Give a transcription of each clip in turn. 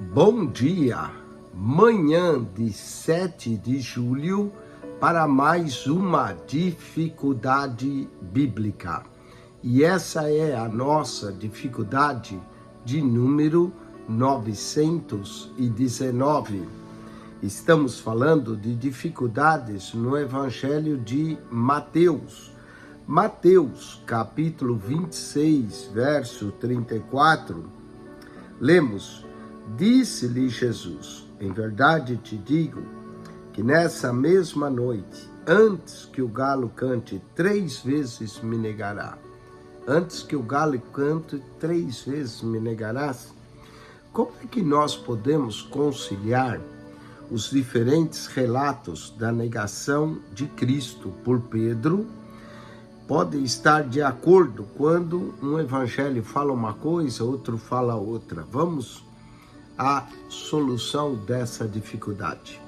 Bom dia, manhã de 7 de julho, para mais uma dificuldade bíblica. E essa é a nossa dificuldade de número 919. Estamos falando de dificuldades no Evangelho de Mateus. Mateus, capítulo 26, verso 34, lemos: Disse-lhe Jesus: em verdade te digo que nessa mesma noite, antes que o galo cante, 3 vezes me negará. Antes que o galo cante, 3 vezes me negarás. Como é que nós podemos conciliar os diferentes relatos da negação de Cristo por Pedro? Podem estar de acordo quando um evangelho fala uma coisa, outro fala outra. Vamos à solução dessa dificuldade.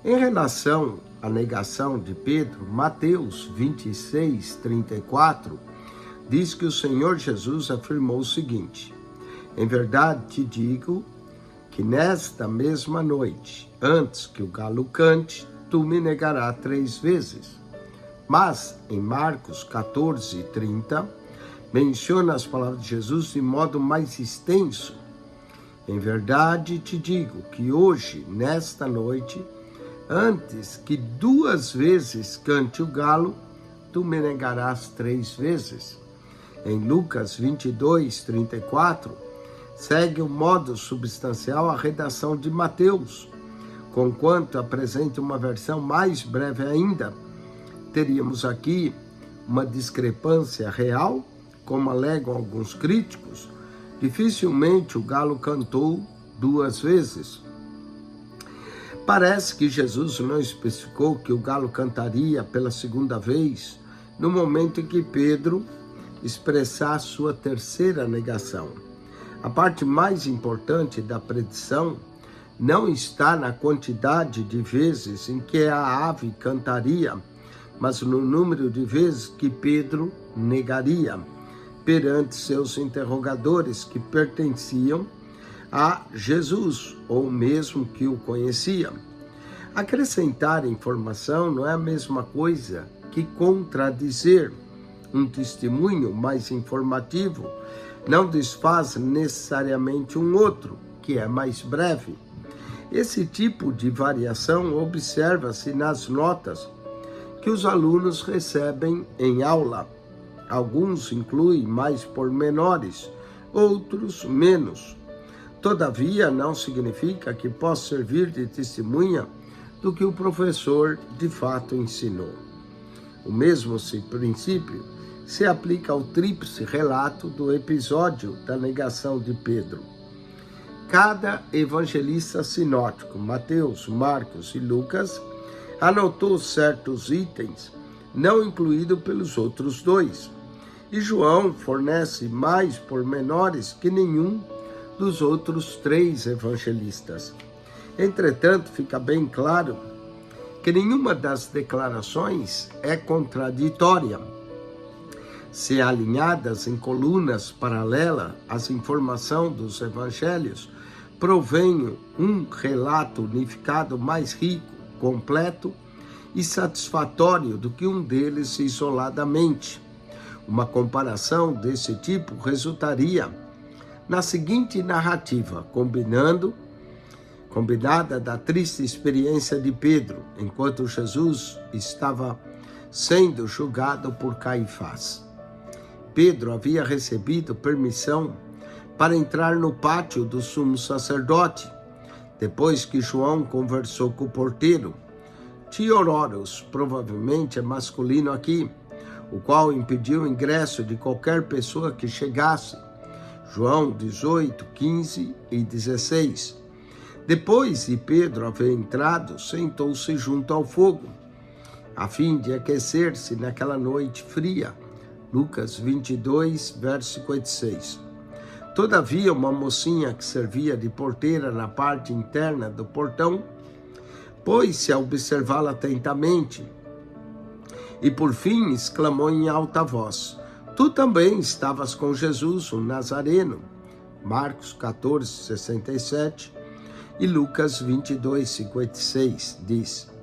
Em relação à negação de Pedro, Mateus 26, 34, diz que o Senhor Jesus afirmou o seguinte: em verdade te digo que nesta mesma noite, antes que o galo cante, tu me negarás 3 vezes. Mas, em Marcos 14, 30, menciona as palavras de Jesus de modo mais extenso. Em verdade te digo que hoje, nesta noite, antes que 2 vezes cante o galo, tu me negarás 3 vezes. Em Lucas 22, 34, segue o modo substancial a redação de Mateus, conquanto apresenta uma versão mais breve ainda. Teríamos aqui uma discrepância real, como alegam alguns críticos. Dificilmente o galo cantou 2 vezes. Parece que Jesus não especificou que o galo cantaria pela 2ª vez, no momento em que Pedro expressar sua 3ª negação. A parte mais importante da predição não está na quantidade de vezes em que a ave cantaria, mas no número de vezes que Pedro negaria perante seus interrogadores que pertenciam a Jesus, ou mesmo que o conheciam. Acrescentar informação não é a mesma coisa que contradizer. Um testemunho mais informativo não desfaz necessariamente um outro, que é mais breve. Esse tipo de variação observa-se nas notas que os alunos recebem em aula. Alguns incluem mais pormenores, outros menos. Todavia, não significa que possa servir de testemunha do que o professor de fato ensinou. O mesmo princípio se aplica ao tríplice relato do episódio da negação de Pedro. Cada evangelista sinótico, Mateus, Marcos e Lucas, anotou certos itens não incluídos pelos outros 2. E João fornece mais pormenores que nenhum dos outros 3 evangelistas. Entretanto, fica bem claro que nenhuma das declarações é contraditória. Se alinhadas em colunas paralelas, as informações dos evangelhos provêm um relato unificado mais rico, completo e satisfatório do que um deles isoladamente. Uma comparação desse tipo resultaria na seguinte narrativa, combinada da triste experiência de Pedro, enquanto Jesus estava sendo julgado por Caifás. Pedro havia recebido permissão para entrar no pátio do sumo sacerdote, depois que João conversou com o porteiro, Tioróros, provavelmente é masculino aqui, o qual impediu o ingresso de qualquer pessoa que chegasse. João 18, 15 e 16. Depois de Pedro haver entrado, sentou-se junto ao fogo, a fim de aquecer-se naquela noite fria. Lucas 22, verso 56. Todavia, uma mocinha que servia de porteira na parte interna do portão, pôs-se a observá-la atentamente e, por fim, exclamou em alta voz: Tu também estavas com Jesus, o Nazareno. Marcos 14, 67 e Lucas 22, 56, diz: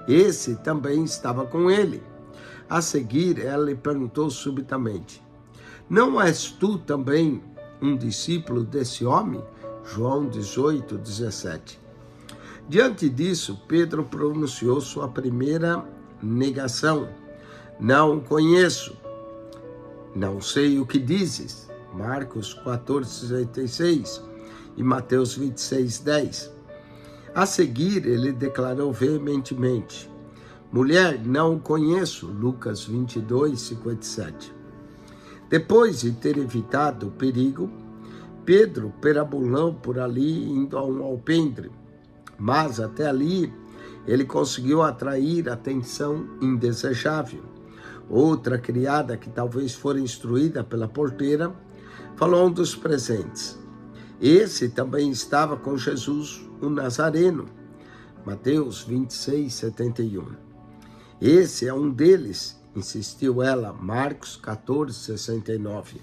esse também estava com ele. A seguir, ela lhe perguntou subitamente: não és tu também um discípulo desse homem? João 18, 17. Diante disso, Pedro pronunciou sua primeira negação: não o conheço, não sei o que dizes. Marcos 14, 66 e Mateus 26, 10. A seguir, ele declarou veementemente: mulher, não o conheço. Lucas 22, 57. Depois de ter evitado o perigo, Pedro perambulou por ali indo a um alpendre, mas até ali ele conseguiu atrair atenção indesejável. Outra criada, que talvez fora instruída pela porteira, falou a um dos presentes: esse também estava com Jesus, o Nazareno. Mateus 26, 71. Esse é um deles, insistiu ela. Marcos 14, 69.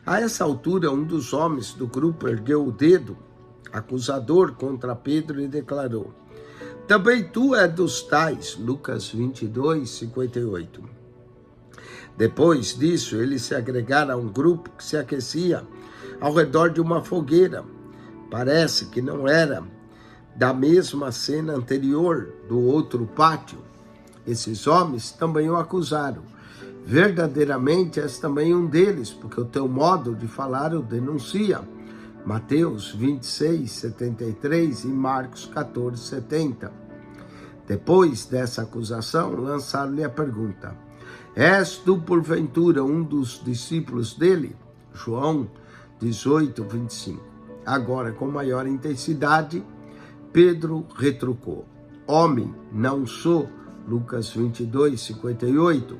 A essa altura, um dos homens do grupo ergueu o dedo acusador contra Pedro e declarou: também tu és dos tais. Lucas 22, 58. Depois disso, eles se agregaram a um grupo que se aquecia ao redor de uma fogueira. Parece que não era da mesma cena anterior do outro pátio. Esses homens também o acusaram: verdadeiramente és também um deles, porque o teu modo de falar o denuncia. Mateus 26, 73 e Marcos 14, 70. Depois dessa acusação, lançaram-lhe a pergunta: és tu porventura um dos discípulos dele? João 18, 25. Agora, com maior intensidade, Pedro retrucou: homem, não sou. Lucas 22, 58.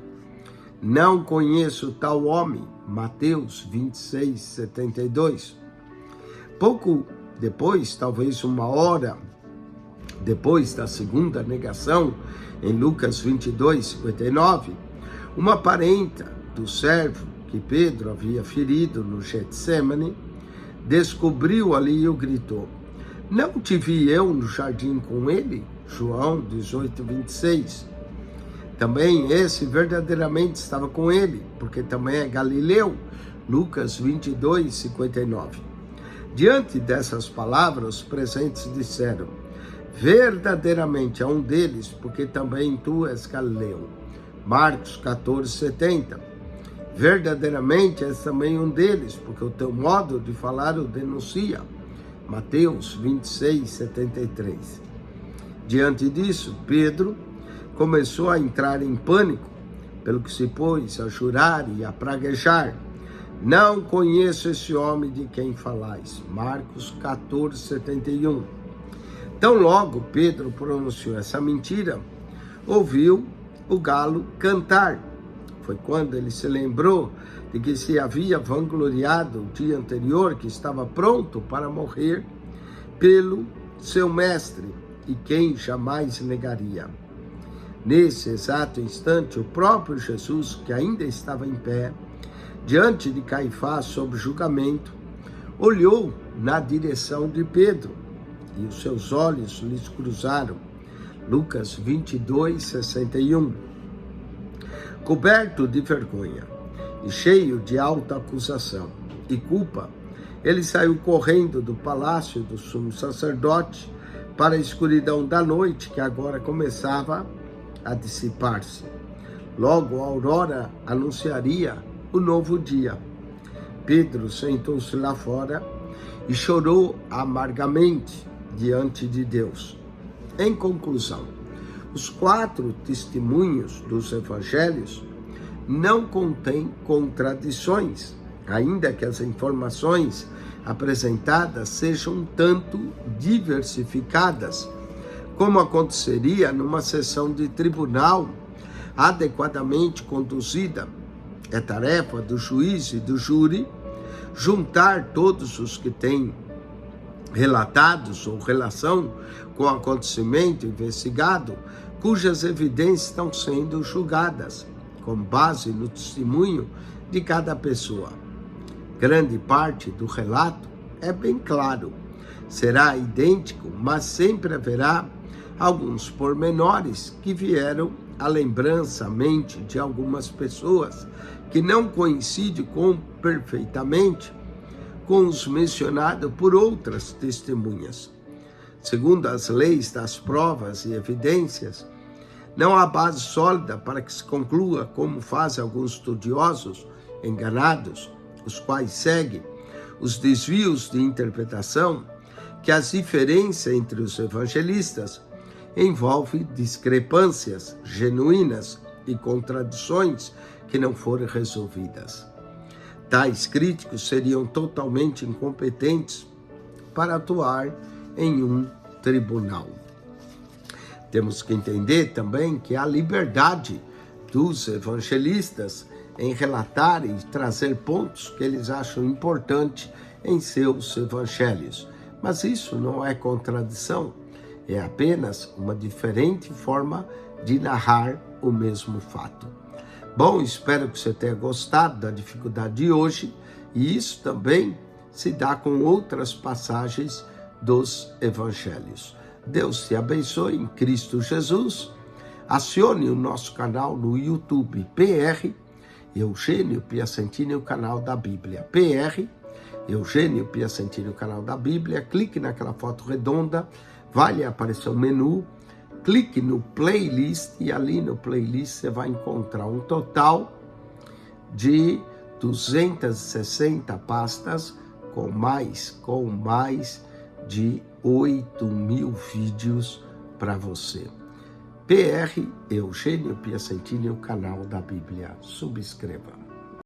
Não conheço tal homem. Mateus 26, 72. Pouco depois, talvez uma hora depois da segunda negação, em Lucas 22, 59, uma parenta do servo que Pedro havia ferido no Getsêmani descobriu ali e o gritou: não te vi eu no jardim com ele? João 18, 26. Também esse verdadeiramente estava com ele, porque também é galileu. Lucas 22, 59. Diante dessas palavras, os presentes disseram: verdadeiramente é um deles, porque também tu és galileu. Marcos 14, 70. Verdadeiramente és também um deles, porque o teu modo de falar o denuncia. Mateus 26, 73. Diante disso, Pedro começou a entrar em pânico, pelo que se pôs a jurar e a praguejar: não conheço esse homem de quem falais. Marcos 14, 71. Tão logo Pedro pronunciou essa mentira, ouviu o galo cantar. Foi quando ele se lembrou de que se havia vangloriado o dia anterior, que estava pronto para morrer pelo seu mestre, e quem jamais negaria. Nesse exato instante, o próprio Jesus, que ainda estava em pé, diante de Caifás sob julgamento, olhou na direção de Pedro, e os seus olhos lhes cruzaram. Lucas 22, 61. Coberto de vergonha e cheio de alta acusação e culpa, ele saiu correndo do palácio do sumo sacerdote para a escuridão da noite, que agora começava a dissipar-se. Logo a aurora anunciaria o novo dia. Pedro sentou-se lá fora e chorou amargamente diante de Deus. Em conclusão, os 4 testemunhos dos evangelhos não contêm contradições, ainda que as informações apresentadas sejam um tanto diversificadas, como aconteceria numa sessão de tribunal adequadamente conduzida. É tarefa do juiz e do júri juntar todos os que têm relatados ou relação com o acontecimento investigado, cujas evidências estão sendo julgadas, com base no testemunho de cada pessoa. Grande parte do relato é bem claro. Será idêntico, mas sempre haverá alguns pormenores que vieram à lembrança, à mente de algumas pessoas que não coincidem perfeitamente com os mencionados por outras testemunhas. Segundo as leis das provas e evidências, não há base sólida para que se conclua, como fazem alguns estudiosos enganados, os quais seguem os desvios de interpretação, que as diferenças entre os evangelistas envolvem discrepâncias genuínas e contradições que não foram resolvidas. Tais críticos seriam totalmente incompetentes para atuar em um tribunal. Temos que entender também que há liberdade dos evangelistas em relatar e trazer pontos que eles acham importantes em seus evangelhos. Mas isso não é contradição, é apenas uma diferente forma de narrar o mesmo fato. Bom, espero que você tenha gostado da dificuldade de hoje, e isso também se dá com outras passagens dos evangelhos. Deus te abençoe em Cristo Jesus. Acione o nosso canal no YouTube, PR Eugênio Piacentini, o canal da Bíblia. PR Eugênio Piacentini, o canal da Bíblia. Clique naquela foto redonda, vai lhe aparecer um menu. Clique no playlist e ali no playlist você vai encontrar um total de 260 pastas com mais de 8.000 vídeos para você. PR Eugênio Piacentini, o canal da Bíblia. Subscreva.